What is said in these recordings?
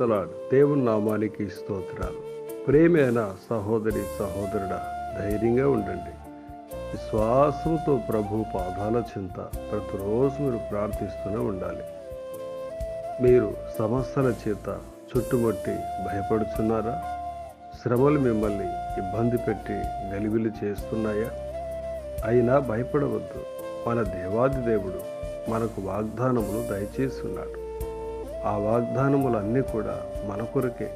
Praise the Lord. దేవుని నామానికి స్తోత్రాలు. ప్రేమైన సహోదరి సహోదరుడా, ధైర్యంగా ఉండండి. విశ్వాసంతో ప్రభు పాదాల చింత ప్రతిరోజు మీరు ప్రార్థిస్తూనే ఉండాలి. మీరు సమస్యల చేత చుట్టుముట్టి భయపడుతున్నారా? శ్రమలు మిమ్మల్ని ఇబ్బంది పెట్టి గలిబిలి చేస్తున్నాయా? అయినా భయపడవద్దు. మన దేవాది దేవుడు మనకు వాగ్దానములు దయచేసి ఉన్నాడు. ఆ వాగ్దానములన్నీ కూడా మన కొరకే.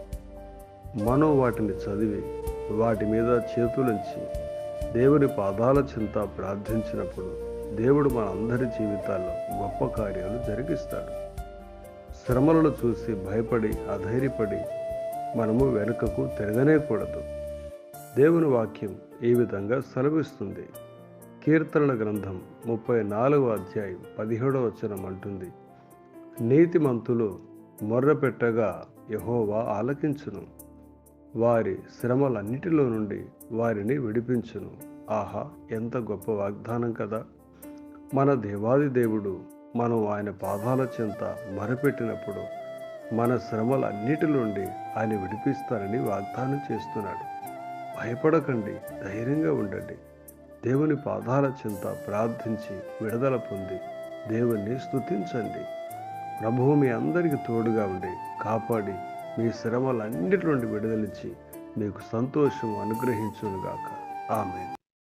మనం వాటిని చదివి వాటి మీద చేతులుంచి దేవుని పాదాల చింత ప్రార్థించినప్పుడు దేవుడు మన అందరి జీవితాల్లో గొప్ప కార్యాలు జరిగిస్తాడు. శ్రమలను చూసి భయపడి అధైర్యపడి మనము వెనుకకు తిరగనేకూడదు. దేవుని వాక్యం ఈ విధంగా సెలవిస్తుంది. కీర్తనల గ్రంథం 34వ అధ్యాయం 17వ వచనం అంటుంది, నీతిమంతులు మొర్రపెట్టగా యెహోవా ఆలకించును, వారి శ్రమలన్నిటిలో నుండి వారిని విడిపించును. ఆహా, ఎంత గొప్ప వాగ్దానం కదా! మన దేవాది దేవుడు మనం ఆయన పాదాల చెంత మొరపెట్టినప్పుడు మన శ్రమలన్నిటి నుండి ఆయన విడిపిస్తానని వాగ్దానం చేస్తున్నాడు. భయపడకండి, ధైర్యంగా ఉండండి. దేవుని పాదాల చింత ప్రార్థించి విడుదల పొంది దేవుణ్ణి స్తుతించండి. ప్రభువు మీ అందరికీ తోడుగా ఉండి కాపాడి మీ శ్రమలన్నిటి నుండి విడుదలిచ్చి మీకు సంతోషం అనుగ్రహించునుగాక. ఆమేన్.